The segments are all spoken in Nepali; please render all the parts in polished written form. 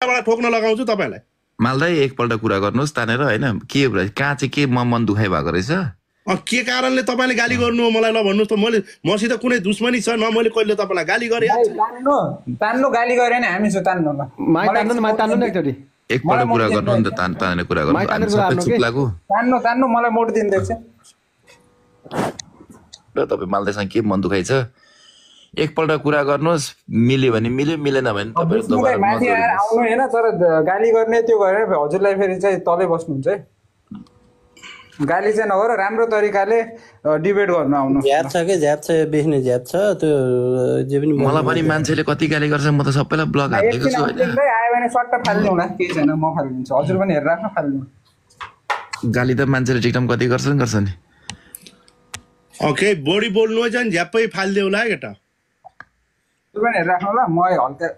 यताबाट ठोक्न लगाउँछु तपाईलाई मालदाई एकपल्ट कुरा गर्नुहोस् तानेर हैन के कहाँ चाहिँ के मन दुखाइ भएको रहेछ के कारणले तपाईले गाली गर्नु हो मलाई ल भन्नुस् त मैले मसित कुनै दुश्मनी छ न मैले कहिले तपाईलाई गाली गरे तान्नु गाली गरे नि हामी छु तान्नु ल माइ तान्नु न एकचोटी एकपल्ट कुरा गर्नु नि त तानेर कुरा गर्नु हामी सबै चुप लागु तान्नु मलाई मोड दिँदैछ र तपाईँ मालदाईसँग के मन दुखाइ छ एकपल्ट कुरा गर्नुहोस् मिल्यो भने मिल्यो मिलेन भने तपाईहरु दोबारा माथि आएर आउनु हैन तर गाली गर्ने त्यो गरे हजुरलाई फेरि चाहिँ तलै बस्नुहुन्छ है गाली चाहिँ नगर राम्रो तरिकाले डिबेट गर्न आउनु ज्याप छ के ज्याप छ बेच्ने ज्याप छ त्यो जे पनि मलाई पनि मान्छेले कति गाली गर्छ म त सबैलाई ब्लक हालिदिएको छु हैन आयो भने सट्ट फाल्दिउँ न केही छैन म फाल्दिन्छु हजुर पनि हेरेर राख्न फाल्दिउँ गाली त मान्छेले टिकटम कति गर्छ नि ओके बडी बोल्नु है झन् झ्याप्पै फाल्देऊ ला केटा हजुर पनि हेरेर राख्नु ल म हल्का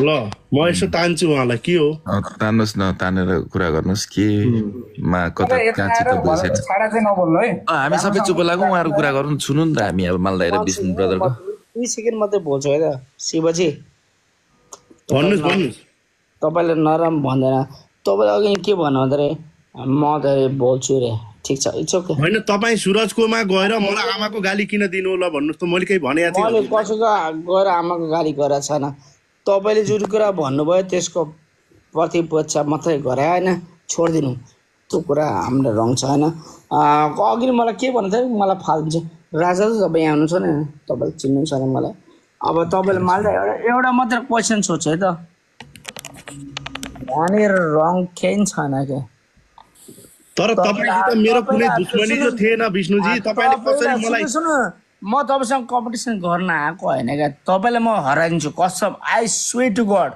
ल म यसो तान्छु उहाँलाई के हो तान्नुहोस् न तानेर कुरा गर्नुहोस् के मा कता कहाँ चित्त बुझेछ छाडा चाहिँ नबोल्नु है हामी सबै चुप लागौँ उहाँहरु कुरा गर्नु सुन्नु नि त हामी अब मालदाई र विष्णु ब्रदरको 2 सेकेन्ड मात्रै बोल्छु है त शिवजी भन्नुस् तपाईले नराम भन्दैन तपाईले अघि के भन्नु रे म त बोल्छु रे ठीक छ इट्स ओके हैन तपाई सुरजकोमा गएर मलाई आमाको गाली किन दिनु ल भन्नुस् त मैले केही भने थिएँ मैले कसैको गएर आमाको गाली गरेको छैन तपाईले जुन कुरा भन्नुभयो त्यसको प्रतिपक्ष मात्रै गरे हैन छोड्दिनु त्यो कुरा हाम्रो रङ छ हैन अघि मलाई के भन्नु थियो मलाई फाल्छ राजा त तपाईँ आउनु छ नि तपाईले चिन्नु छैन मलाई अब तपाईले माल्दा एउटा मात्र क्वेशन सोध्छु है त यहाँनिर रङ केही छैन के तर तपाईसित मेरो कुनै दुश्मनी त थिएन विष्णुजी तपाईले कसरी मलाई सुन्नु म तपाईसँग कम्पिटिसन गर्न आएको हैन के तपाईलाई म हराइदिन्छु कसम आई स्वेयर टु गॉड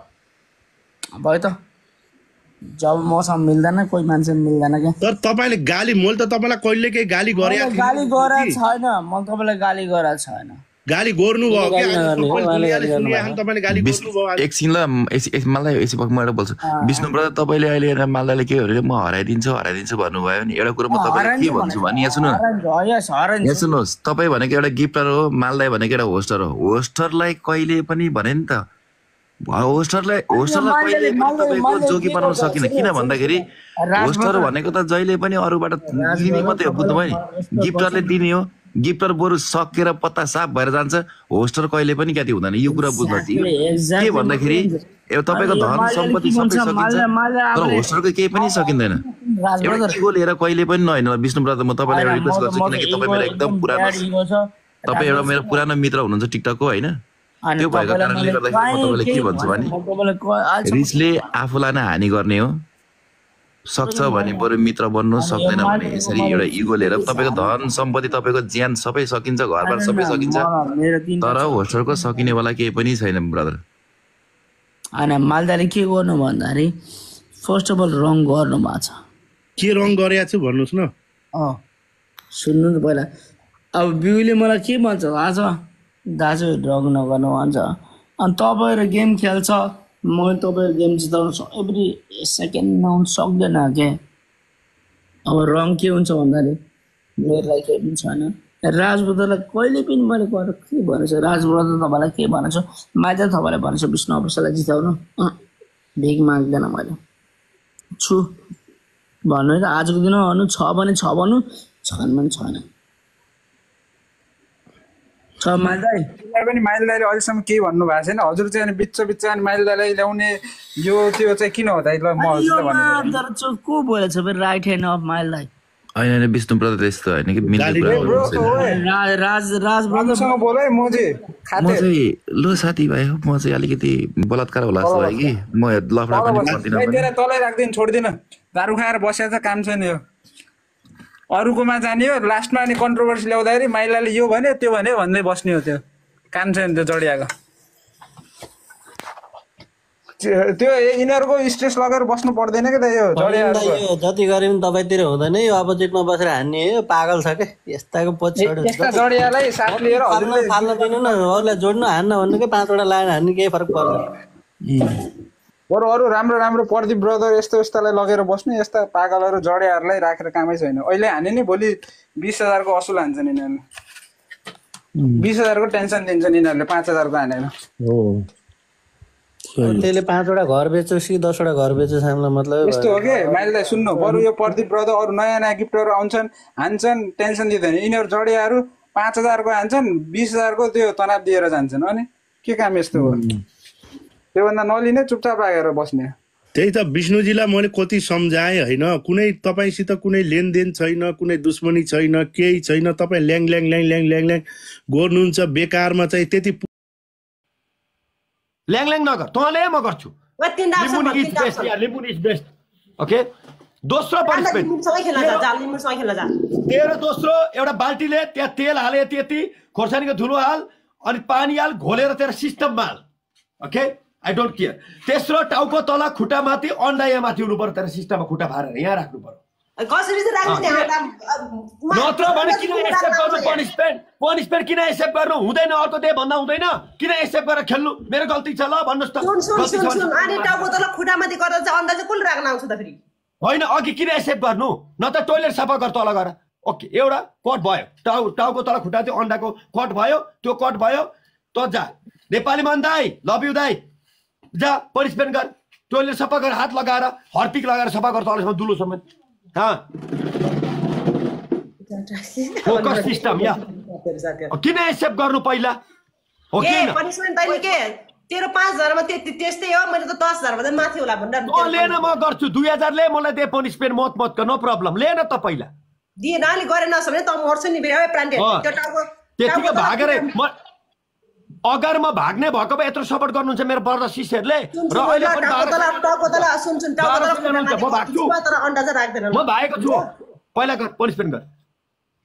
भयो त जब मसँग मिल्दैन कोही मान्छे मिल्दैन के तर तपाईले गाली मैले त तपाईलाई कहिले केही गाली गरे गाली गरे छैन म तपाईलाई गाली गरे छैन गाली गर्नु भयो के दुनियाले सुनिहान तपाईले गाली गर्नु भयो एकछिन ल मलाई यसै पक्क म एउटा बोल्छु विष्णु ब्रदर तपाईले अहिले हेरेर मालदाले के हो रे म हराइदिन्छु भन्नुभयो नि एउटा कुरा म तपाईलाई के भन्छु भने यहाँ सुन्नु यहाँ सुन्नुहोस् तपाईँ भनेको एउटा गिफ्टर हो मालदाई भनेको एउटा होस्टर हो होस्टरलाई कहिले पनि भने नि त होस्टरलाई कहिले पनि तपाईँको जोगी बनाउन सकिन किन भन्दाखेरि होस्टर भनेको त जहिले पनि अरूबाट लिने मात्रै हो बुझ्नुभयो नि गिफ्टरले दिने हो गिफ्टर बरु सकेर पत्ता साफ भएर जान्छ होस्टर कहिले पनि क्याति हुँदैन यो कुरा बुझ्नुपर्छ के भन्दाखेरि एउटा तपाईँको धन सम्पत्ति सबै सकिन्छ तर होस्टरको केही पनि सकिँदैन एउटा इगो लिएर कहिले पनि नहोइन विष्णु ब्रदर म तपाईँलाई एउटा रिक्वेस्ट गर्छु किनकि तपाईँ मेरो एकदम पुरानो तपाईँ एउटा मेरो पुरानो मित्र हुनुहुन्छ टिकटकको होइन त्यो भएको कारणले गर्दाखेरि म तपाईँलाई के भन्छु भने रिसले आफूलाई नै हानि गर्ने हो सक्छ भने बरु मित्र बन्नु सक्दैन भने यसरी एउटा इगो लिएर तपाईँको धन सम्पत्ति तपाईँको ज्यान सबै सकिन्छ घरबार सबै सकिन्छ तर होस्टरको सकिनेवाला केही पनि छैन ब्रदर होइन मालदाले के गर्नु भन्दाखेरि फर्स्ट अफ अल रङ गर्नु भएको छ के रङ गरेको छु भन्नुहोस् न सुन्नु त पहिला अब बिउले मलाई के भन्छ आज दाजु रङ नगर्नु भन्छ अनि तपाईँहरू गेम खेल्छ म तपाईँ गेम जिताउनु एभ्री सेकेन्ड नआउनु सक्दैन के अब रङ के हुन्छ भन्दाखेरि मेरो लागि केही पनि छैन राजब्रदरलाई कहिले पनि मैले गएर के भनेको छु राजब्रदर तपाईँलाई के भनेको छु माइदा तपाईँलाई भनेको छु विष्णु अवस्थालाई जिताउनु भिख माग्दैन मैले छु भन्नु त आजको दिन भन्नु छ भने छ भन्नु छैन भने छैन माइलदाई पनि माइलदाईले अहिलेसम्म केही भन्नु भएको छैन हजुर चाहिँ बिच अनि माइलदाईलाई ल्याउने यो त्यो चाहिँ किन हो त ल म हजुरलाई भन्छु को बोलेछ फेरि राइट ह्यान्ड अफ माइलदाई होइन विष्णु ब्रदर त्यस्तो होइन कि राज ब्रदरसँग बोले म चाहिँ लो साथीभाइ हो म चाहिँ अलिकति बलात्कार होला जस्तो भयो कि म लफडा पनि गर्दिनँ तलै राख्दिन छोड्दिनँ दारु खाएर बसेर त काम छैन यो अरूकोमा जाने हो लास्टमा अनि कन्ट्रोभर्सी ल्याउँदाखेरि माइलाले यो भन्यो त्यो भन्यो भन्दै बस्ने हो त्यो काम छैन त्यो जडियाको त्यो यिनीहरूको स्ट्रेस लगेर बस्नु पर्दैन के त यो जडियाको जति गरे पनि तपाईँतिर हुँदैन यो अपोजिटमा बसेर हान्ने हो पागल छ के यस्ताको पछि यस्ता जडियालाई साथ लिएर हजुरले फाल्न दिनु न अरूलाई जोड्नु हान्न भन्नु के 5 वटा लाइन हान्ने केही फरक पर्दैन बरु अरू राम्रो राम्रो प्रदीप ब्रदर यस्तालाई लगेर बस्नु यस्ता पागलहरू जडियाहरूलाई राखेर कामै छैन अहिले हाने नि भोलि 20,000 को असुल हान्छन् यिनीहरूले 20,000 को टेन्सन दिन्छन् यिनीहरूले 5,000 को हानेर त्यसले 5वटा घर बेचोस् कि 10वटा घर बेचोस् हामीलाई मतलब यस्तो हो कि माइललाई सुन्नु बरु यो प्रदीप ब्रदर अरू नयाँ नयाँ गिफ्टहरू आउँछन् हान्छन् टेन्सन दिँदैन यिनीहरू जडियाहरू 5,000 को हान्छन् 20,000 को त्यो तनाव दिएर जान्छन् अनि के काम यस्तो हो त्योभन्दा नलिने चुपचाप राखेर बस्ने त्यही त विष्णुजीलाई मैले कति सम्झाएँ होइन कुनै तपाईँसित कुनै लेनदेन छैन कुनै दुश्मनी छैन केही छैन तपाईँ ल्याङ ल्याङ ल्याङ ल्याङ ल्याङ ल्याङ गर्नुहुन्छ बेकारमा चाहिँ त्यति ल्याङ ल्याङ नगर तँले म गर्छु लिम्बुन इज बेस्ट ओके दोस्रो तेरो दोस्रो एउटा बाल्टीले त्यहाँ तेल हाले यति खोर्सानीको धुलो हाल अनि पानी हाल घोलेर तेरो सिस्टममा हाल ओके आई डोन्ट केयर तेस्रो टाउको तल खुट्टा माथि अन्डा यहाँ माथि हुनु पर्यो तेरो सिस्टममा खुट्टा फारेर यहाँ राख्नु पर्यो नत्र भने किन एक्सेप्ट गर्नु पनिसमेन्ट किन एक्सेप्ट गर्नु हुँदैन अर्को डे भन्दा हुँदैन किन एक्सेप्ट गरेर खेल्नु मेरो गल्ती छ ल भन्नुहोस् त होइन अघि किन एक्सेप्ट गर्नु न त टोइलेट सफा गर तल गएर ओके एउटा कट भयो टाउको तल खुट्टा त्यो अन्डाको कट भयो त्यो कट भयो त जा नेपालीमा दाइ लभ यु दाइ जा पनिसमेन्ट गर टोइलेट सफा गरेर हात लगाएर हर्पिक लगाएर सफा गर तलसम्म दुलो समेत फोकस सिस्टम या किन एक्सेप्ट गर्नु पहिला हो किन तेरो 5,000 मा त्यस्तै हो मैले त 10,000 भन्दा माथि होला भनेर लेन म गर्छु 2,000 ले मलाई दे पनिसमेन्ट मत नो प्रब्लम लेन त पहिला दिए नाले गरे नस भने त मर्छु नि बेला प्रान्डे त्यो टाउको त्यतिकै भागेर म अगर म भाग्ने भएको भए यत्रो सपोर्ट गर्नुहुन्छ मेरो बर्दा शिष्यहरुले र अहिले पनि टाउको तल सुन टाउको तल म भाग्छु तर अन्डा चाहिँ राख्दैन म भागेको छु पहिला पनिसमेन्ट गर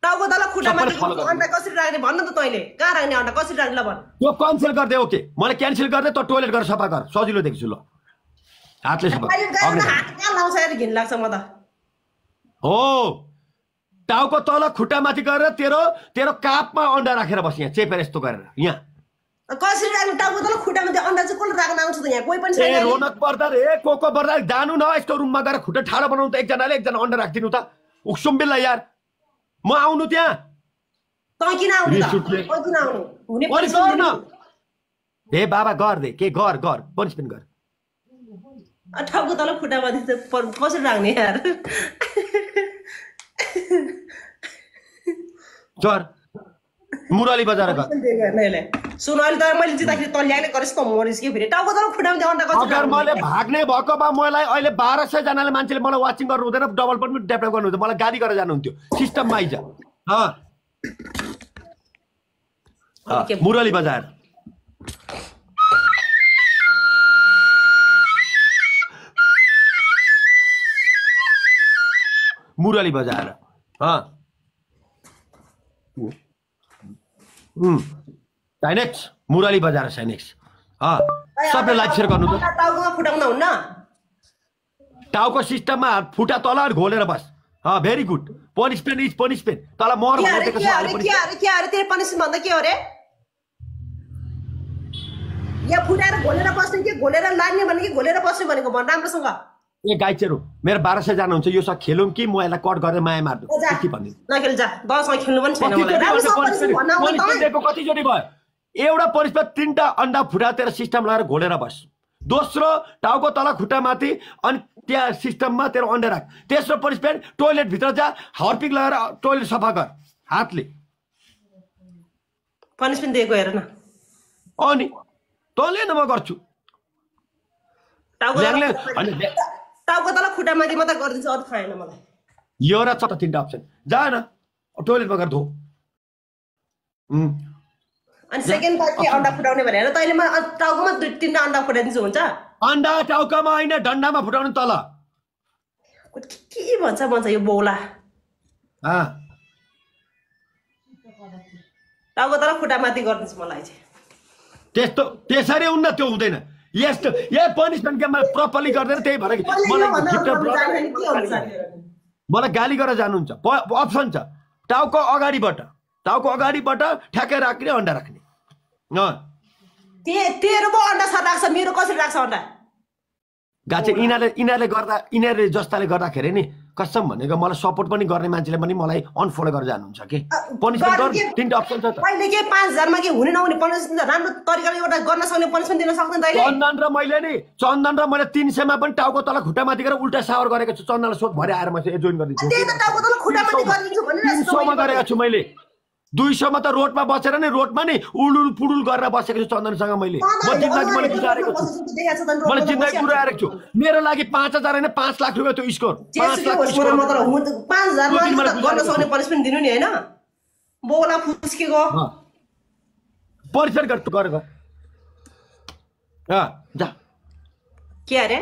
टाउको तल खुट्टामा अन्डा कसरी राख्ने भन्न त तैले कहाँ राख्ने अन्डा कसरी राख्ने ल भन त्यो क्यान्सल गर्दे ओके मलाई क्यान्सल गर्दे त टोइलेट गरेर सफा गर सजिलो देख्छु ल हातले सफा हात कहाँ लाउँछ यार घिन लाग्छ म त हो टाउको तल खुट्टा माथि गरेर तेरो कापमा अन्डा राखेर बस यहाँ चेपेर यस्तो गरेर यहाँ कसरी राख्नु टाउको तल खुट्टामा त्यो अन्डा चाहिँ कसले राख्न आउँछ त यहाँ कोही पनि छैन रोनक पर्दा रे कोको पर्दा जानु न यस्तो रुममा गएर खुट्टा ठाडो बनाउनु त एकजनाले एकजना अन्डा राखिदिनु त उक्सुम्बिल्ला यार म आउनु त्यहाँ तँ किन आउनु त तँ किन आउनु हुने पर्छ ए बाबा गर दे के गर पनिसमेन्ट गर टाउको तल खुट्टामा कसरी राख्ने यार चर मुरली बजार गर सुन अहिले त मैले जित्दाखेरि त ल्याउने गरेस् त मरिस के फेरि टाउको तल खुट्टामा त्यो अन्डा कसरी अगर मैले भाग्ने भएको भए मलाई अहिले 1200 जनाले मान्छेले मलाई वाचिङ गर्नु हुँदैन डबल पनि डेभलप गर्नु हुँदैन मलाई गाली गरेर जानुहुन्थ्यो सिस्टममा आइज मुरली बजार मुरली बजार साइनेक्स मुरली बजार साइनेक्स सबले लाइक सेयर गर्नु त टाउकोमा फुटाउन हुन्न टाउको सिस्टममा फुटा तल घोलेर बस very good punishment is punishment तल मर भनेको छ के अरे तेरो पनिसमेन्ट भन्दा के हो रे यहाँ फुटाएर घोलेर बस्ने कि घोलेर लाग्ने भने कि घोलेर बस्ने भनेको भन राम्रोसँग ए गाइचहरू मेरो 1200 जना हुन्छ यो सब खेलौँ कि म यसलाई कट गरेर माया मार्दु के भन्दिनु नखेल जा दसमा खेल्नु पनि छैन मलाई कतिचोटि भयो एउटा पनिसमेन्ट 3टा अन्डा फुटा तेरो सिस्टम लगाएर घोलेर बस दोस्रो टाउको तल खुट्टा माथि अनि त्यहाँ सिस्टममा तेरो अन्डा राख तेस्रो पनिसमेन्ट टोइलेट भित्र जा हार्पिक लगाएर टोइलेट सफा गर हातले पनिसमेन्ट दिएको हेर न अनि तँले न म गर्छु टाउको तल खुट्टा माथि मात्र गरिदिन्छु अरू खाएन मलाई यो र 3टा अप्सन जा न टोइलेटमा गएर धो अनि सेकेन्ड पार्ट के अन्डा फुटाउने भनेर तैले म टाउकोमा 2-3टा अन्डा फुटाइदिन्छु हुन्छ अन्डा टाउकामा हैन डन्डामा फुटाउनु तल के भन्छ यो बौला टाउको तल खुट्टा माथि गरिदिन्छु मलाई चाहिँ त्यस्तो त्यसरी हुन्न त्यो हुँदैन यस्तो पनिसमेन्ट गेममा प्रपरली गर्दैन त्यही भएर मलाई गाली गरेर जानुहुन्छ अप्सन छ टाउको अगाडिबाट ठ्याक्कै राख्ने अन्डा राख्ने तेरो पो अन्डा राख्छ मेरो कसरी राख्छ अन्डा गाचे यिनीहरूले जस्ताले गर्दाखेरि नि कसम भनेको मलाई सपोर्ट पनि गर्ने मान्छेले पनि मलाई अनफलो गरेर जानुहुन्छ के पनिसमेन्ट गर तीनटा अप्सन छ त अहिले के 5000 मा के हुने नहुने पनिसमेन्ट राम्रो तरिकाले एउटा गर्न सक्ने पनिसमेन्ट दिन सक्दैन तैले चन्दन र मैले 300 मा पनि टाउको तल खुट्टा माथि गरेर उल्टा सावर गरेको छु चन्दनलाई सोध भरे आएर म जोइन गरिदिन्छु त्यही त टाउको तल खुट्टा माथि गरिदिन्छु भनेर 300 मा गरेको छु मैले 200 मा त रोडमा बसेर नि रोडमा नि उडुल पुडुल गरेर बसेको छु चन्दनसँग मैले म जिन्दगी मैले गुजारेको छु मैले जिन्दगी गुजारेको छु मेरो लागि 5000 हैन 5 लाख रुपैयाँ त्यो स्कोर 5 लाख स्कोर म त 5000 मा गर्न सक्ने पनिसमेन्ट दिनु नि हैन बोला फुस्केको पनिसमेन्ट गर जा के अरे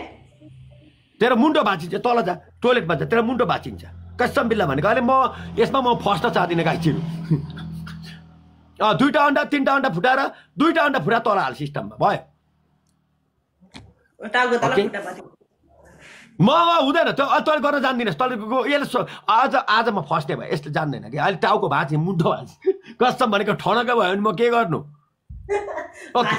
तेरो मुन्टो भाँचिन्छ तल जा टोयलेटमा जा तेरो मुन्टो भाँचिन्छ कसम बिल्ला भनेको अहिले म यसमा म फर्स्ट चाहदिनँ गाइचिरु दुईटा अन्डा तीनटा अन्डा फुटाएर दुईटा अन्डा फुटा तल हाल सिस्टममा भयो टाउको तल खुट्टा माथि म हुँदैन त्यो तल गर्न जान्दिनस् तलको यसले आज म फर्स्ट भयो यस्तो जान्दैन कि अहिले टाउको भाँची मुन्टो भाँची कसम भनेको ठनका भयो भने म के गर्नु ओके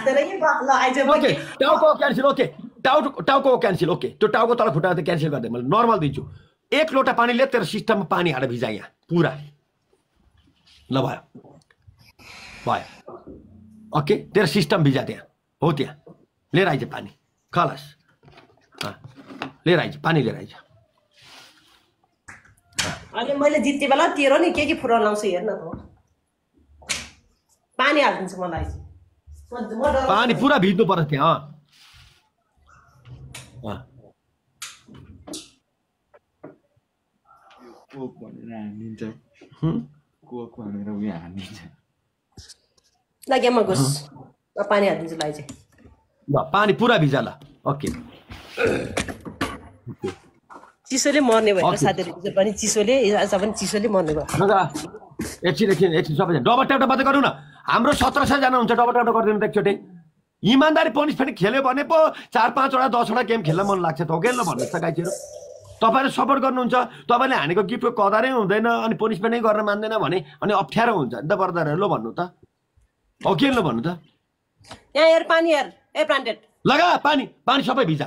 टाउको क्यान्सल ओके टाउको क्यान्सल ओके त्यो टाउको तल खुट्टा त क्यान्सल गर्दै मैले नर्मल दिन्छु 1 लोटा पानीले तेरो सिस्टममा पानी हालेर भिजा यहाँ पुरा ल भयो ओके तेरो सिस्टम भिजा त्यहाँ हो त्यहाँ लिएर आइज पानी खलास लिएर आइज पानी लिएर आइज अनि मैले जित्ते बेला तेरो नि के फुराउन लाउँछु हेर्न त पानी हाल्दिन्छु मलाई पानी पुरा भिज्नु पर्छ त्यहाँ कोक भनेर हानिन्छ कोक भनेर उयो हानिन्छ लाग्यो म घुस पानी हाल्दिन्छु लाई चाहिँ ल पानी पुरा भिजा ल ओके चिसोले मर्ने भयो साथीहरु पनि चिसोले आज पनि चिसोले मर्ने भयो एकछिन सबैजना डबल ट्याप मात्रै गरौँ न हाम्रो 1700 जना हुन्छ डबल ट्याप गरिदिनु त एकचोटि इमानदारी पनिसमेन्ट खेल्यो भने पो 4-5 वटा 10 वटा गेम खेल्न मन लाग्छ त हो के ल भन्नुहोस् त गाइजहरु तपाईहरु सपोर्ट गर्नुहुन्छ तपाईले हानेको गिफ्टको कदरै हुँदैन अनि पनिसमेन्टै गर्न मान्दैन भने अनि अप्ठ्यारो हुन्छ नि त बर्दारहरु ल भन्नु त हो के ल भन्नु त यहाँ हेर पानी हेर ए प्लान्टेड लगा पानी सबै भिजा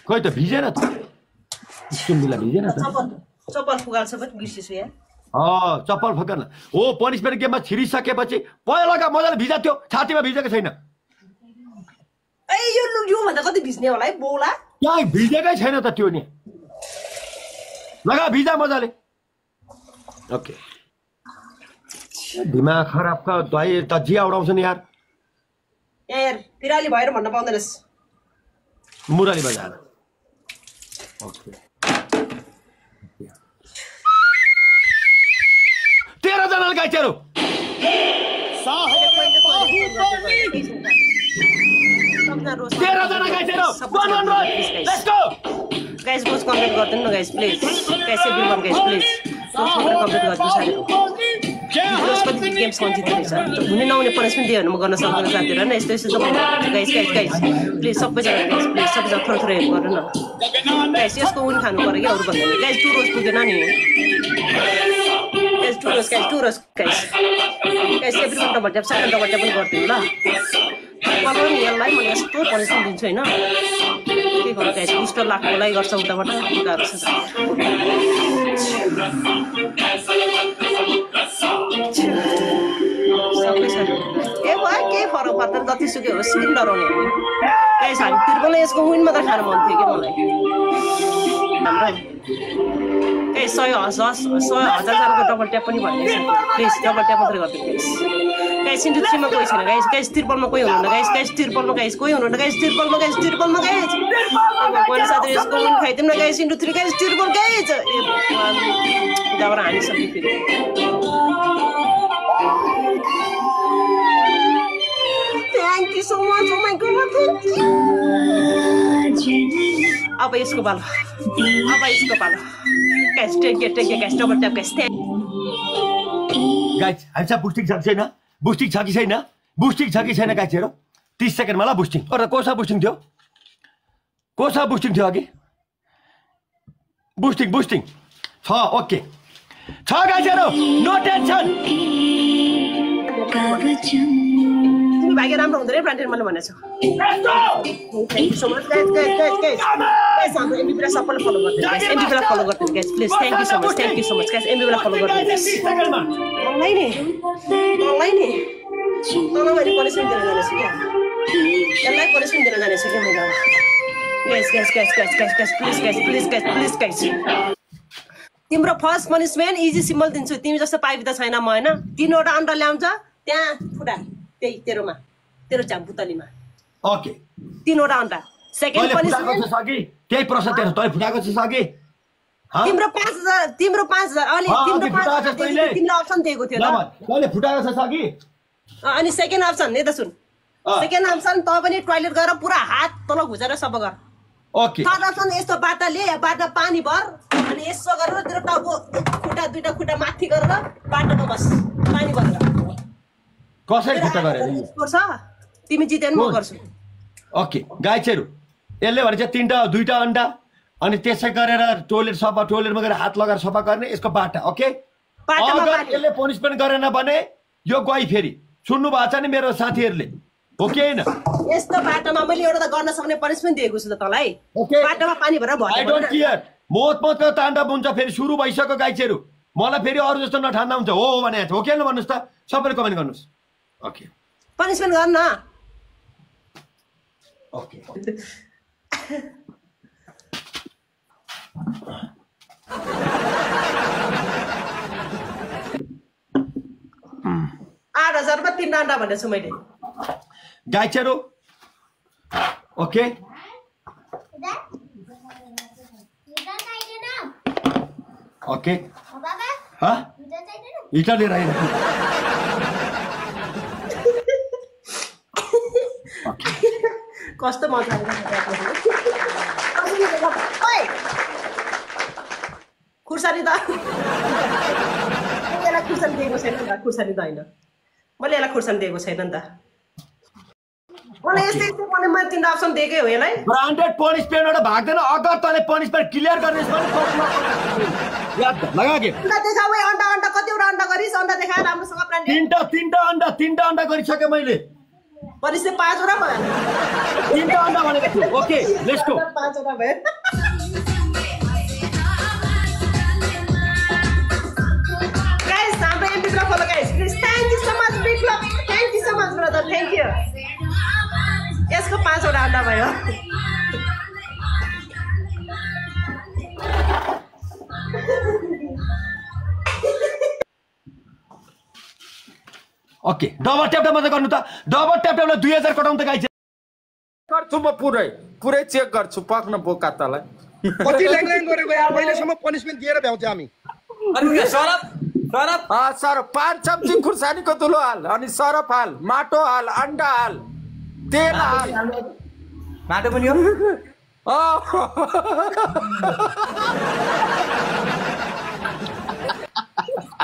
खोइ त भिजेन त सुन्दिला भिजेन त चप्पल फुगाल्छ पनि बिर्सिछु यहाँ चप्पल फुकाल्न हो पनिसमेन्ट गेममा छिरिसकेपछि पहिला लगा मजाले भिजा थियो छातीमा भिजेको छैन ए यो भन्दा कति भिज्ने होला है बोला यहाँ भिजेकै छैन त त्यो नि लगा भिजा मजाले ओके दिमाग खराब का दही त जिया उडाउँछ नि यार यार पिराली भएर भन्न पाउँदैनस् मुराली बजार ओके 13 जना गाइचहरु 13 जना गाइचहरु 100 let's go guys Bose complete गर्दिनु न guys please guys say bill guys please complete गर्दिनु साथीहरु कति गेम्स कन्टिन्यू छ हुने नहुने पनिसमेन्ट दियो भने म गर्न सक्दिनँ साथीहरु हैन यस्तो यस्तो गाइस प्लिज सबैजना गाइस प्लिज सबैजना थोरै हेल्प गर्नु न गाइस यसको विन खानु पर्यो के अरु भन्दैन गाइस टु रोज पुगेन नि guys two rose guys every one double tap second double tap पनि गर्दिनु ल कलर यसलाई म यस्तो पनिसमेन्ट दिन्छु हैन के गर्नु गाइस बुस्टर लाग्नुको लागि गर्छ उताबाट गाह्रो छ सबै छ ए भयो के फरक पर्दैन जतिसुकै होस् किन डराउने गाइस हामी तिर्पले यसको विन मात्र खान मन थियो के मलाई हाम्रो ए 100,000 को डबल ट्याप पनि भन्ने छ प्लिज डबल ट्याप मात्र गरिदिनु गाइस इन्टु 3 मा कोही छैन गाइस तिर्पलमा कोही हुनुहुन्न गाइस तिर्पलमा कोही हुनुहुन्न गाइस तिर्पलमा मैले साथी यसको विन खाइदिउँ न guys into 3 guys triple guys उताबाट हानि सक्यो फेरि thank you so much oh my god thank you अब यसको पालो guys take guys double tap guys guys अच्छा बुस्टिङ छ कि छैन बुस्टिङ छ कि छैन गाइसहरु 30 सेकेन्डमा ल बुस्टिङ अरे कोसा बुस्टिङ थियो अघि बुस्टिङ छ ओके छ गाइसहरु नो टेन्सन भाग्य राम्रो हुँदैन ब्रान्डेड मैले भनेको छु thank you so much guys हाम्रो एमबीबीलाई सबैले फलो गर्दिनु गाइस एमबीबीलाई फलो गर्दिनु guys please thank you so much guys एमबीबीलाई फलो गर्दिनु गाइस मलाई नि तँलाई पनिसमेन्ट दिन जानेछु क्या यसलाई पनिसमेन्ट दिन जानेछु क्या मैले गाइस तिम्रो फर्स्ट पनिसमेन्ट इजी सिम्पल दिन्छु तिमी जस्तो पाइप त छैन म हैन 3वटा अन्डा ल्याउँछ त्यहाँ फुटा त्यही तेरो झाम्पुतलीमा ओके 3वटा अन्डा सेकेन्ड पनिसमेन्ट त्यही प्रश्न तेरो तै फुटाएको छ सकी तिम्रो 5000 अनि तिम्रो 5000 तिमीले अप्सन दिएको थियो ल तैले फुटाएको छ सकी अनि सेकेन्ड अप्सन नि त सुन सेकेन्ड अप्सन त पनि टोयलेट गएर पुरा हात तल घुचेर सफा गर ओके थर्ड अप्सन यस्तो बाटाले बाटा पानी भर अनि यसो गरेर तेरो टाउको दुईटा खुट्टा माथि गरेर बाटामा बस पानी भरेर कसरी खुट्टा गरे गर्छ तिमी जितेन म गर्छु ओके गाइसहरु यसले भने चाहिँ 2टा अन्डा अनि त्यसै गरेर टोयलेटमा गएर हात लगाएर सफा गर्ने यसको बाटा ओके अगर यसले पनिसमेन्ट गरेन भने यो गई फेरि सुन्नु भएको छ नि मेरो साथीहरुले हो कि हैन यस्तो बाटामा मैले एउटा त गर्न सक्ने पनिसमेन्ट दिएको छु त तँलाई बाटामा पानी भरेर भर्नु आई डोन्ट केयर मोतको ताण्डव हुन्छ फेरि सुरु भइसक्यो गाइसहरु मलाई फेरि अरु जस्तो नठान्दा हुन्छ हो भने हो कि हैन भन्नुस् त सबैले कमेन्ट गर्नुस् ओके पनिसमेन्ट गर्न ओके 8000 मा 3 अन्डा भनेको छु मैले गाइसहरु ओके ओके हिटर लिएर आइन कस्तो मजा आयो खुर्सानी त यसलाई खुर्सानी दिएको छैन नि त खुर्सानी त हैन मैले यसलाई खुर्सानी दिएको छैन नि त मलाई यस्तै मैले 3 अप्सन दिएकै हो यसलाई ब्रान्डेड पनिसमेन्टबाट भाग्दैन अगर तले पनिसमेन्ट क्लियर गर्नेस् भने याद लगा के अन्डा देखाऊ अन्डा कतिवटा अन्डा गरिस् अन्डा देखाए राम्रोसँग ब्रान्डेड तीनटा अन्डा गरिसके मैले पनिसले 5 वटा भयो 3टा अन्डा भनेको छु ओके लेट्स गो 5 वटा भयो गाइस हाम्रो MP blog follow guys please thank you so much big blog thank you so much brother thank you यसको 5 वटा अन्डा भयो ओके डबल ट्याप मात्र गर्नु त डबल ट्यापले 2000 कटाउँ त गाइस गर्छु म पुरै चेक गर्छु पक्न बोका तलाई कति लाइन गरेको यार महिनासम्म पनिसमेन्ट दिएर भ्याउँथे हामी अनि सरप सरप 5 चम्ची खुर्सानीको तुलो हाल अनि सरप हाल माटो हाल अन्डा हाल तेल हाल माटो पनि हो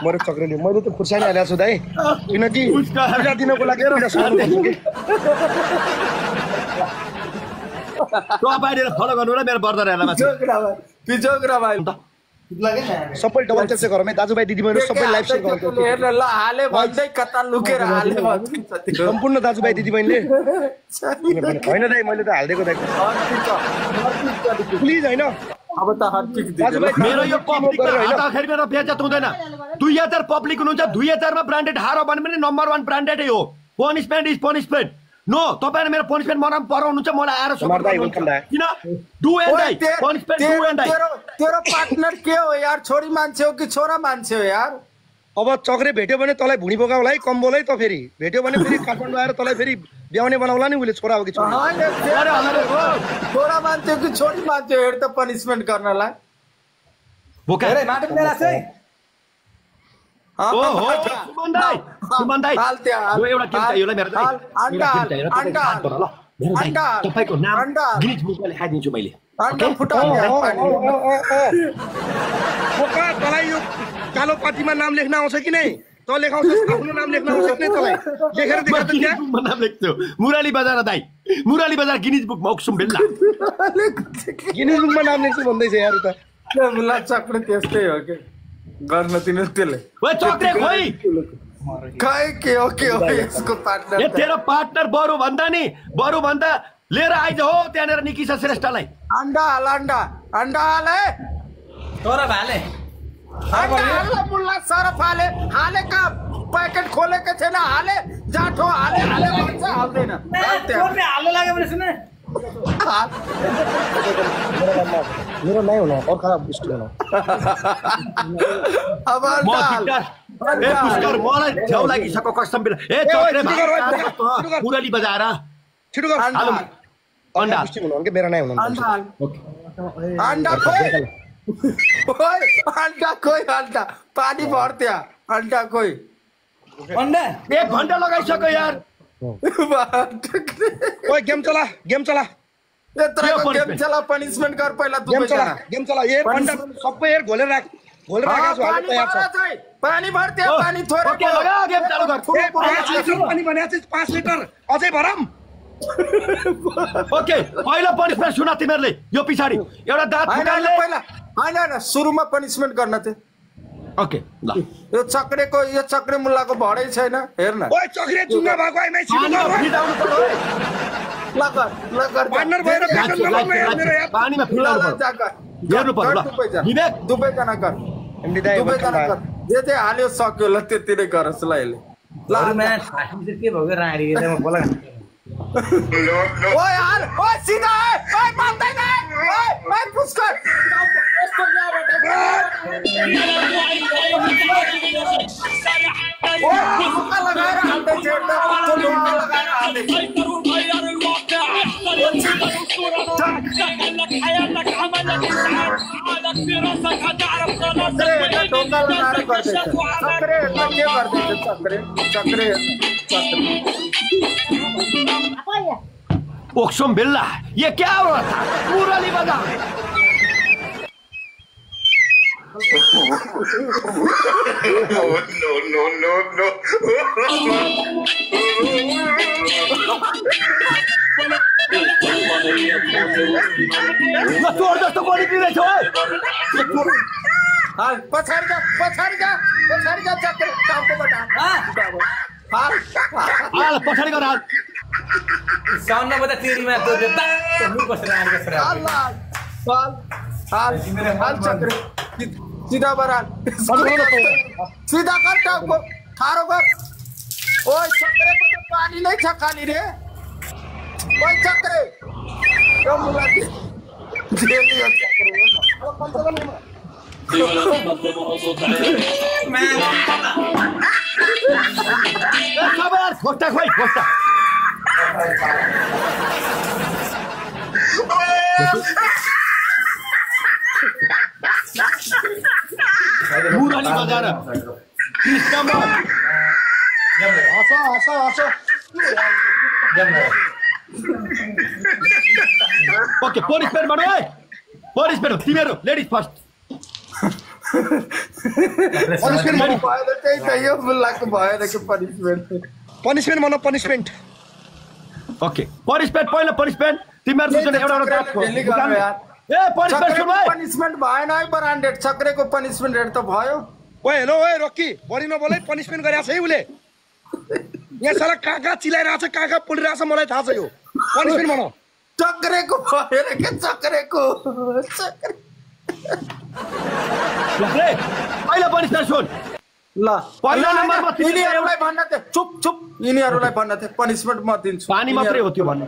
मरे चक्रेले मैले त खुर्सानी हालेको छु दाइ किनकि पूजा दिनको लागि एउटा सानो भन्छु के तो बाहिर फलो गर्नु र मेरो बर्दरहरुलाई माथि पिजोग्रा भाइ सबै डबल टेप चाहिँ गरौँ है दाजुभाइ दिदीबहिनीहरु सबै लाइभ शेयर गरौँ हेर्न ल हाले भन्दै कता लुकेर हाले सम्पूर्ण दाजुभाइ दिदीबहिनीले हैन दाइ मैले त हाल्दिएको दाइ प्लिज हैन अब त हर्किक दाजुभाइ मेरो यो पब्लिक हाताखेरि मेरो बेइज्जत हुँदैन 2000 पब्लिक हुनुहुन्छ 2000 मा ब्रान्डेड हारो भने पनि नम्बर 1 ब्रान्डेडै हो पनिसमेन्ट इज पनिसमेन्ट नो तपाईले मेरो पनिसमेन्ट मराम पराउनुहुन्छ मलाई आएर सपोर्ट गर्नुहुन्छ किन do and die punishment do and die तेरो पार्टनर के हो यार छोरी मान्छे हो कि छोरा मान्छे हो यार अब चक्रे भेट्यो भने तलाई भुडी बोकाउला है कम्बोल है त फेरि भेट्यो भने फेरि काठमाडौँ आएर तलाई फेरि ब्याउने बनाउला नि उले छोरा हो कि छोरी छोरा मान्छे कि छोरी मान्छे हेर त पनिसमेन्ट गर्नलाई बोका अरे माटो मेला चाहिँ ओ हो सुमन दाइ हाल त्यहाँ यो एउटा केटा योलाई मेरो दाइ अन्डा तपाईको नाम गिनिज बुकमा लेखाइदिन्छु मैले अन्डा फुटाउने बोका तलाई यो कालो पार्टीमा नाम लेख्न आउँछ कि नै त लेखाउँछ आफ्नो नाम लेख्न आउँछ कि नै तलाई लेखेर देखा त त्यहाँ नाम लेख्छु मुराली बजार दाइ मुराली बजार गिनिज बुकमा ओक्सुम बेल्ला गिनिज बुकमा नाम लेख्छु भन्दैछ यार उता मुला चक्र त्यस्तै हो के गर्न दिनु त्यसले ओए चक्रे खोइ खै के हो यसको पार्टनर ए तेरो पार्टनर बरु भन्दा लिएर आइज हो त्यहाँनिर निकिसा श्रेष्ठलाई अंडा हाल है तोरा भाले मुल्ला सरफ हाले का पैकेट खोले के छैन हाले जाठो हाले भन्छ हाल्दैन हाल्नु लाग्यो भने सुन मेरो नै हुन अर्का पुष्टि हुन अब पुष्कर मलाई छेउ लागिसक्यो कस्टम बिल ए चक्रे पुरली बजाएर छिटो गर अन्डा पुष्टि हुन के मेरो नै हुन अंडा खोइ अंडा पानी भर त्यहाँ अंडा खोइ अन्डा 1 घण्टा लगाइसक्यो यार ओए गेम चला गेम चला पनिशमेन्ट गर पहिला गेम चला ए अंडा सबै हेर घोलेर राख पानी भर त्यहाँ पानी थोरै ओके लगा गेम चालु गर पानी भने 5 लिटर अझै भरम ओके पहिलो पनिशमेन्ट सुना तिमीहरुले यो पिछाडी एउटा दाँत फुटाइले पहिला हैन सुरुमा पनिशमेन्ट गर्न थियो ओके ल यो चक्रे मुल्लाको भडै छैन हेर्न ओए चक्रे चुङ्गा भएको आइमै छिटो गर पार्टनर भएर बेकन नलाउनु यार मेरो यार पानीमा फिल्डाउनु पर्यो पर्यो ल विवेक दुबैजना कर जे हाल्यो सक्यो ल त्यति नै गरस् ल यसले ल के भयो राडी म बोला ओए यार ओए सीधा ओए मान्दैन ओए पुष्कर यस्तो यहाँबाट ओए पुष्कर लगाएर हाल्दै छ लगाएर हाल्दै ओक्सम बिल्ला ये क्या हो रहा था मुरली बजा No. तोड़ जस्तो गोली दिँदैछ है पछाडि जा चक्कर टाउको बटा हाल पछाडि गर हाल साउन्ड बता तेरीमा तो देता तो मुख बसेर आएको छ हाल चक्कर सीधा बराल सीधा कर टाउको ठाडो कर ओए चक्करेको त पानी नै छ खाली रे ओए चक्करे यो मुलाकी जेली हो चक्करे खबर खोटा खोइ खोटा मुरली बजाएर 30 नम्बर हँसो ओके पनिशमेन्ट गर्नु है पनिशमेन्ट तिमीहरू लेडिज फर्स्ट पनिशमेन्ट भयो त्यही त यो मुल्लाको भएन के पनिशमेन्ट भन पनिशमेन्ट ओके पनिशमेन्ट पहिलो पनिशमेन्ट तिमीहरू दुईजना एउटा ए पनिशमेन्ट सुन भाइ पनिशमेन्ट भएन है ब्रान्डेड चक्रेको पनिशमेन्ट रेट त भयो ओए हेलो ओए रक्की बढी नबोलै पनिशमेन्ट गरेछ है उले यहाँ साला काका चिलाइरहेछ काका पुलिरहेछ मलाई थाहा छ यो पनिशमेन्ट भन चक्रेको भएन के चक्रेको पहिलो पनिशमेन्ट सुन ल पहिलो नम्बरमा यिनीहरूलाई भन्न थियो चुप यिनीहरूलाई भन्न थियो पनिशमेन्ट म दिन्छु पानी मात्रै हो त्यो भन्नु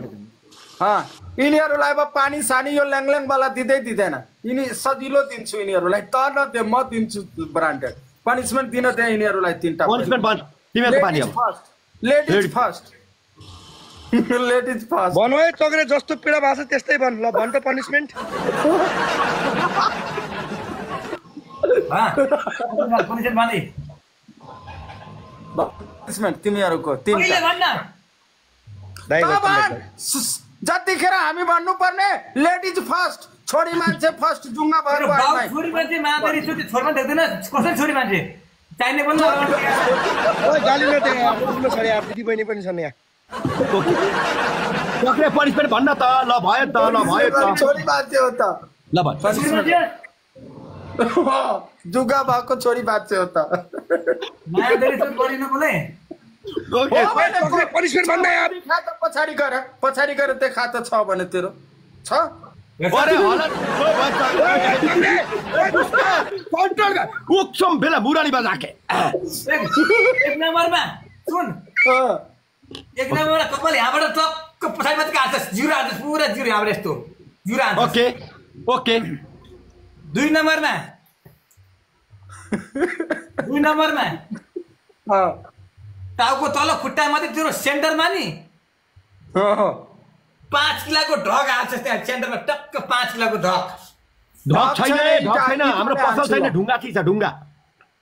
यिनीहरूलाई अब पानी सानी यो ल्याङल्याङ वाला दिँदैन यिनी सजिलो दिन्छु यिनीहरूलाई त न त्यो म दिन्छु ब्रान्डेड पनिशमेन्ट दिन त्यहाँ यिनीहरूलाई 3टा पनिशमेन्ट भन तिमीहरुको पानी हो लेडिज फर्स्ट भन है चक्रे जस्तो पीडा भएको छ त्यस्तै भन ल भन त पनिशमेन्ट पनिशमेन्ट तिमीहरूको 3टा जतिखेर हामी भन्नुपर्ने लेडिज फर्स्ट छोरी मान्छे फर्स्ट जुङ्गा भएर छोरी मान्छे मान्छे छोरमा देख्दैन कसरी छोरी मान्छे चाहिने पनि ओए गाली न त्यहाँ बुझ्नु छ यार दिदी बहिनी पनि छन् यहाँ चक्रे पनिशमेन्ट भन्न त ल भयो त ल भयो त छोरी मान्छे हो त ल भन जुगा भएको छोरी बाँच्यो त माया धेरै सुट बढी नबोले पनिसमेन्ट भन्दा यार पछाडि गएर देखा त छ भने तेरो छ अरे हला काउन्टर उक्सम बेला बुरानी बजाके एक नम्बरमा सुन एक नम्बरमा कपाल यहाँबाट टक्क पछाडि मात्र काट्छ जिरो आउँछ पुरा जिरो यहाँबाट यस्तो जिरो आउँछ ओके 2 नम्बरमा 2 नम्बरमा टाउको तल खुट्टा मात्रै तेरो सेन्टरमा नि 5 किलोको ढक आउँछ त्यहाँ सेन्टरमा टक्क 5 किलोको ढक छैन हाम्रो पसल छैन ढुङ्गा थिन्छ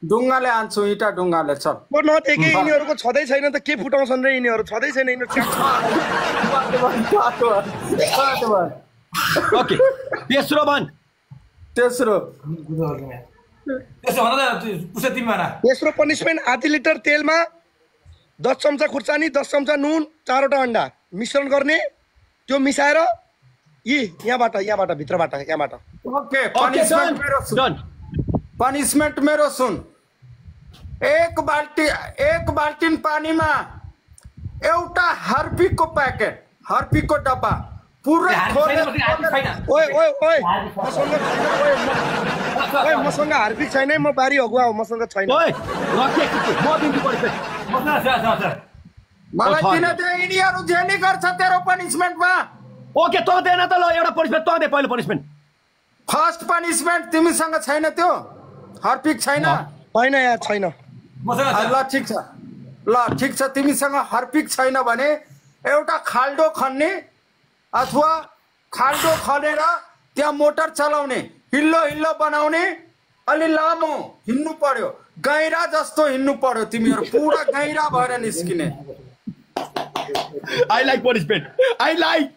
ढुङ्गाले आन्छु इटा ढुङ्गाले छ म नदेखे यिनीहरूको छदै छैन त के फुटाउँछन् रे यिनीहरू छदै छैन ओके तेस्रो तेस्रो पनिसमेन्ट आधी लिटर तेलमा 10 चम्चा खुर्सानी 10 चम्चा नुन 4वटा अन्डा मिश्रण गर्ने त्यो मिसाएर यहाँबाट भित्रबाट यहाँबाट ओके पनिसमेन्ट मेरो सुन एक बाल्टिन पानीमा एउटा हार्पिकको प्याकेट हार्पिकको डब्बा पुरै मसँग हार्पिक छैन म बारी अगुवा हो मसँग छैन मलाई किन दे यिनीहरू जेनी गर्छ तेरो पनिसमेन्टमा ओके त देन त ल एउटा पनिसमेन्ट त दे पहिलो पनिसमेन्ट फर्स्ट पनिसमेन्ट तिमीसँग छैन त्यो हार्पिक छैन यार छैन ल ठिक छ तिमीसँग हार्पिक छैन भने एउटा खाल्डो खन्ने अथवा खाल्डो खनेर त्यहाँ मोटर चलाउने हिल्लो बनाउने अलि लामो हिँड्नु पर्यो गैरा जस्तो हिँड्नु पर्यो तिमीहरू पुरा गैरा भएर निस्किने I like punishment. I like.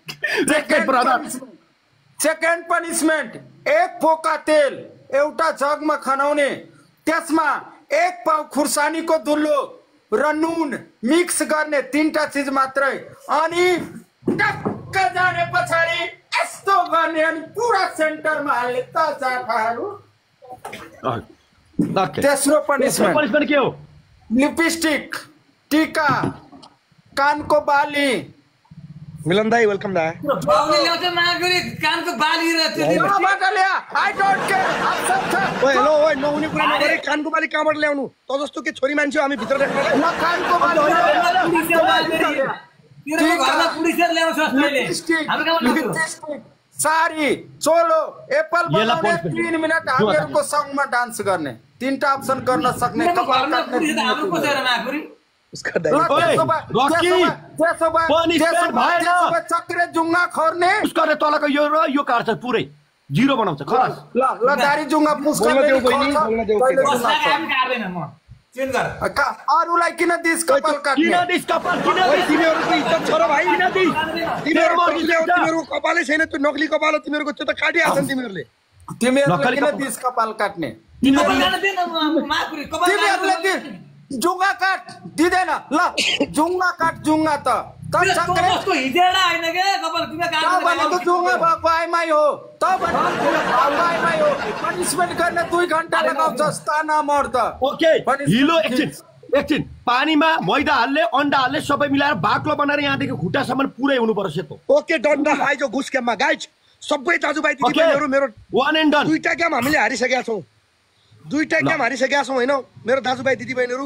Second punishment एक पोका तेल एउटा जगमा खनाउने त्यसमा 1 पाउ खुर्सानीको धुलो र नुन मिक्स गर्ने 3टा चीज मात्रै अनि टक्क जाने पछाडि यस्तो गर्ने अनि पुरा सेन्टरमा हाल्ने त जाफाहरू तेस्रो पनिसमेन्ट के हो लिपस्टिक टीका कानको बाली मिलन दाई वेलकम दाई बाउले ल्याउँछ मागुरी कानको बाली र त्यो आई डोन्ट केयर ओए हेलो ओए नहुने कुरा नगरे कानको बाली कहाँबाट ल्याउनु त जस्तो के छोरी मान्छे हामी भित्र देख्न कानको बाली घरमा पुलिसले ल्याउँछ अहिले हाम्रो गाउँमा सारी चोलो एप्पल बनाउने 3 मिनेट हामीहरुको सँगमा डान्स गर्ने 3टा अप्सन गर्न सक्ने कपाल काट्ने हाम्रो को छैन मागुरी चक्रे जुङ्गा खर्ने उसको तलको यो र यो काट्छ पुरै जिरो बनाउँछ खलास ल दारी जुङ्गा अरूलाई किन दिस कपाल काट्ने तिमीहरूको इज्जत छ र भाइ तिमीहरूको कपालै छैन त्यो नकली कपाल हो तिमीहरूको त्यो त काटिहाल्छन् तिमीहरूले किन दिस कपाल काट्ने जुङ्गा काट दिदैन ल जुङ्गा काट जुङ्गा त कस्तो हिजेडा हैन के कपाल किन काट्नु भनेको जुङ्गा भएको आइमाई हो त भनेको आइमाई हो पनिसमेन्ट गर्न 2 घण्टा लगाउँछस् ताना मर्द ओके हिलो एकछिन पानीमा मैदा हाल्ने अन्डा हाल्ने सबै मिलाएर बाक्लो बनाएर यहाँदेखि खुट्टासम्म पुरै हुनु पर्छ सेतो ओके डन्डा खाइजो घुस गेममा गाइज सबै दाजुभाइ दिदीबहिनीहरु मेरो वन एन्ड डन 2टा गेम हामीले हारिसकेका छौं 2टा गेम हारिसकेका छौं हैन मेरो दाजुभाइ दिदीबहिनीहरु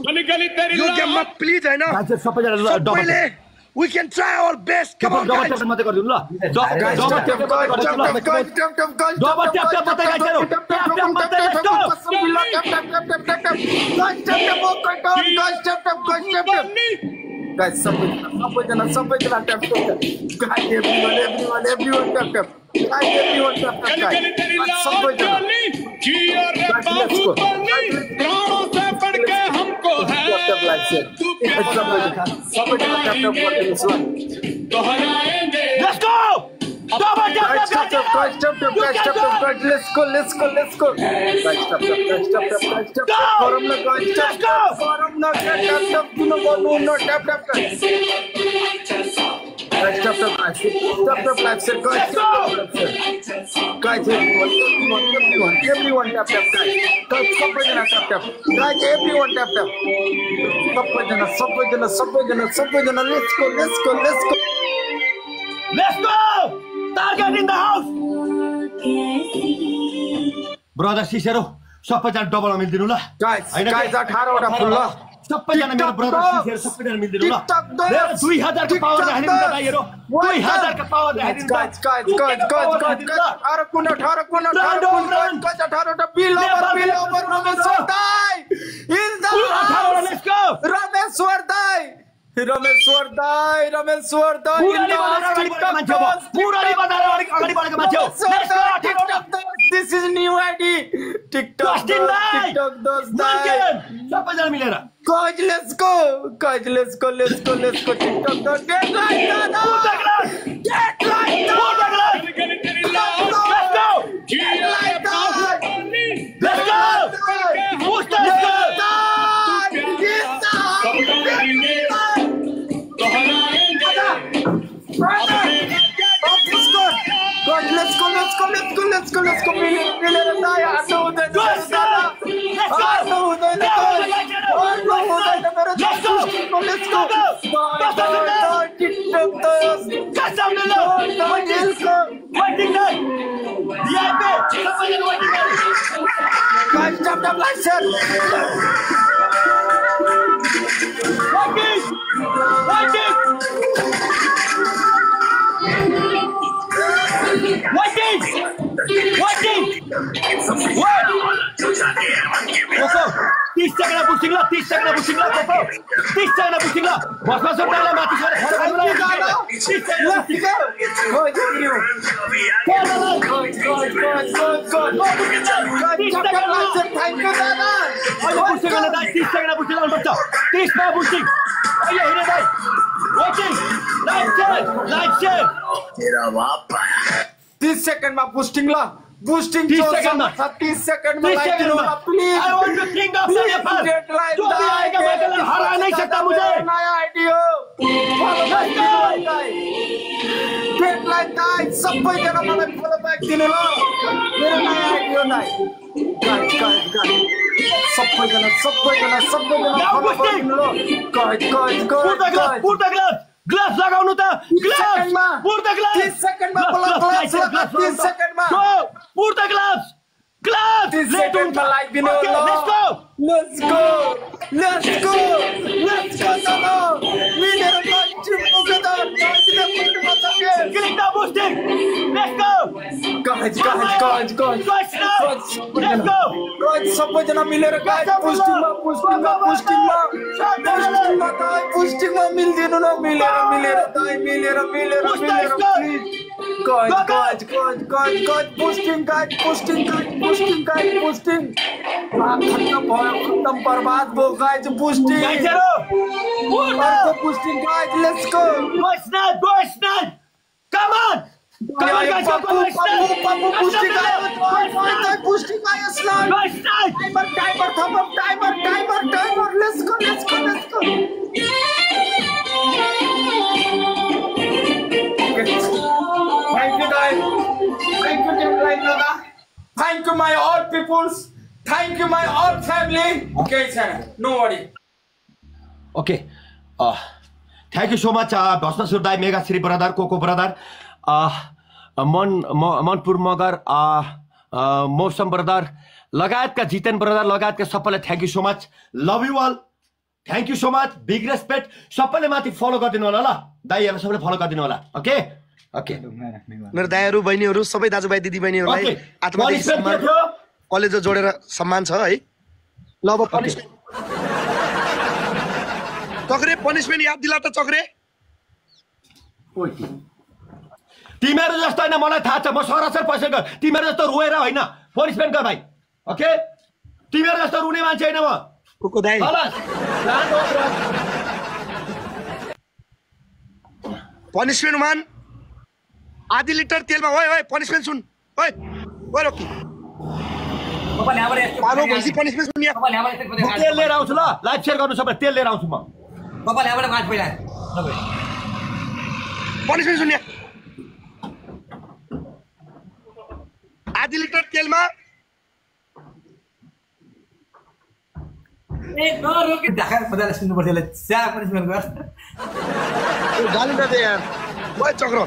यो गेममा प्लिज हैन सबैले we can try our best come on guys double मात्रै गर्दिनु ल डबल ट्याप मात्रै गाइजहरु ट्याप मात्रै guys सबैजना tap guys everyone tap everyone tap प्राणों से बढ़ के हमको है तू दोहराएंगे let's go double tap let's go guys tap Tap live share guys. Guys, everyone tap guys. Guys, सबैजना tap. Guys, everyone tap. सबैजना let's go. Target in the house. Brother Cicero, सबैजना डबल मिल्दिनु ल guys 18 वटा फुल ल सबैजना मेरो ब्रदर Cicero सबैजना मिल्दिनु ल 2000 को पावर राख्दिनु त गाइरो 2000 को पावर राख्दिनु guys अरे कुन 18 वटा बिल ओभर रमेश्वर दाइ is the let's go Rameshwar दाइ पुरानी बजार अगाडि बढेको मान्छे हो This is new ID. TikTok. सबैजना मिलेर Guys, let's go. TikTok. Let's go. Coco, 30 second pushing ल 30 सेकेन्ड पुसिङ ल Coco 30 सेकेन्ड पुसिङ ल बसमा सोड्दैला माथि सर Boosting 30 सेकन्ड में लाइक दिनु please I want to think of Nepal जो भी आएगा मैं हरा नहीं सकता मुझे नया आइडिया डेडलाइन दाइ सबैजना मलाई फलो ब्याक दिनु ल मेरो नयाँ आइडिया दाइ गाइस सबैजना फलो ब्याक दिनु ल गाइस पुट द ग्लास लगाउनु त ग्लास पुट द ग्लास 30 सेकन्डमा ग्लास लगा 30 सेकन्डमा पुट द ग्लास 30 सेकन्डमा लाइक दिनु ल Let's go Sano मिलेर team together Click the boosting let's go guys सबैजना मिलेर गाइस पुस्टिङमा मिल्दिनु न मिलेर प्लिज guys boosting खत्म बर्बाद भयो guys boosting guys let's go go snap come on guys boosting guys timer let's go thank you my all peoples. Thank you my all family. Okay, sir. No worry. Okay. Thank you so much. Bhasmasur Dai, Mega Sri brother, Coco brother, Manpur Magar, Mosam brother, लगायतका जितेन ब्रदर लगायतका सबैलाई thank you so much love you all thank you so much big respect सबैले माथि फलो गरिदिनु होला ल दाइहरु सबैले फलो गरिदिनु होला ओके ओके मेरो दाइहरु बहिनीहरु सबै दाजुभाइ दिदीबहिनीहरुलाई आत्मादेखि सम्मान कलेज जोडेर सम्मान छ है ल अब पनिशमेन्ट चक्रे पनिशमेन्ट याद दिला त चक्रे तिमीहरु जस्तो हैन मलाई थाहा छ म सरासर पैसा तिमीहरु जस्तो रोएर हैन पनिशमेन्ट गर भाइ ओके तिमीहरु जस्तो रुने मान्छे हैन म कुको दाइ पनिशमेन्ट मान आधी लिटर तेलमा ओए पनिशमेन्ट सुन ओए रोकी तपाईले हाम्रो पालो भइसी पनिशमेन्ट सुन यहाँ तपाईले हाम्रो तेल लिएर आउँछु ल लाइभ शेयर गर्नु सबै तेल लिएर आउँछु म तपाईले हाम्रो माछ पहिला पनिसमेन्ट सुन्ने आधी लिटर तेलमा ढाका मजाले सुन्नुपर्छ यसलाई स्या पनिसमेन्ट गर गाली नदे यार ओइ चक्र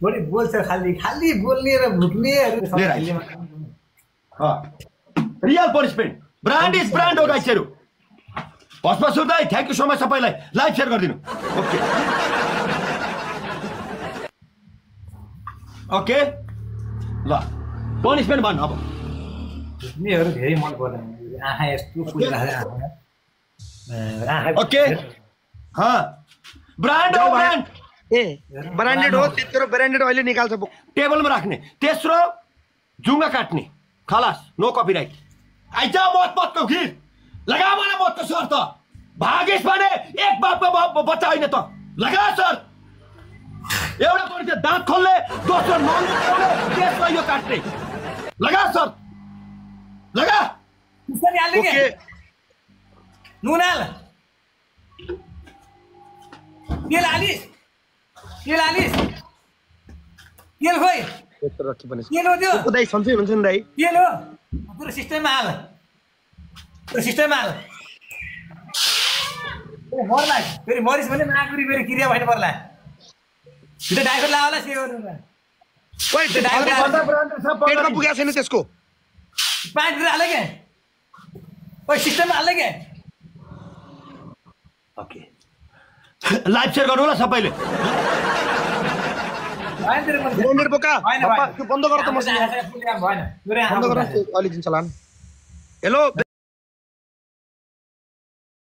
बढी बोल्छ खाली बोल्ने र भुक्नेहरू real punishment brand is brand हो गाइसहरु भस्म सुर्दाई थ्यांक यू सो मच सबैलाई लाइभ शेयर गरिदिनु ओके ल पनिसमेन्ट भन्नु अब भुक्नेहरू धेरै मन पर्दैन आँखा यस्तो फुलिरहेको ओके हाँ ब्रान्ड हो ब्रान्ड ए ब्रान्डेड हो त्यत्रो ब्रान्डेड अहिले निकाल्छ टेबलमा राख्ने तेस्रो जुङ्गा काट्ने खलास नो कपिराइट आइजा मतको गीत लगा मलाई मतको शर्त भागेश भने एक बापको बच्चा होइन त लगा सर एउटा मान्छे दाँत खोल्ने दोस्रो नलुकाउने तेस्रो यो काट्ने लगा सर लगा ओके नुन हाल तेल हालिस तेल खोइ तेल हो त्यो दाइ सन्चै हुन्छ नि दाइ तेल हो पुरो सिस्टममा हाल मर्ला फेरि मरिस भने माकुरी फेरि क्रिया भएन पर्ला त्यो ड्राइभर लावला पेटमा पुगेको छैन त्यसको 5 लिटर हाल्यो क्या ओइ सिस्टममा हाल्यो क्या ओके लाइभ शेयर गर्नु होला सबैले ब्रान्डेड बोका त्यो बन्द गर त मसिन भएन बन्द गर अहिले दिन चलान हेलो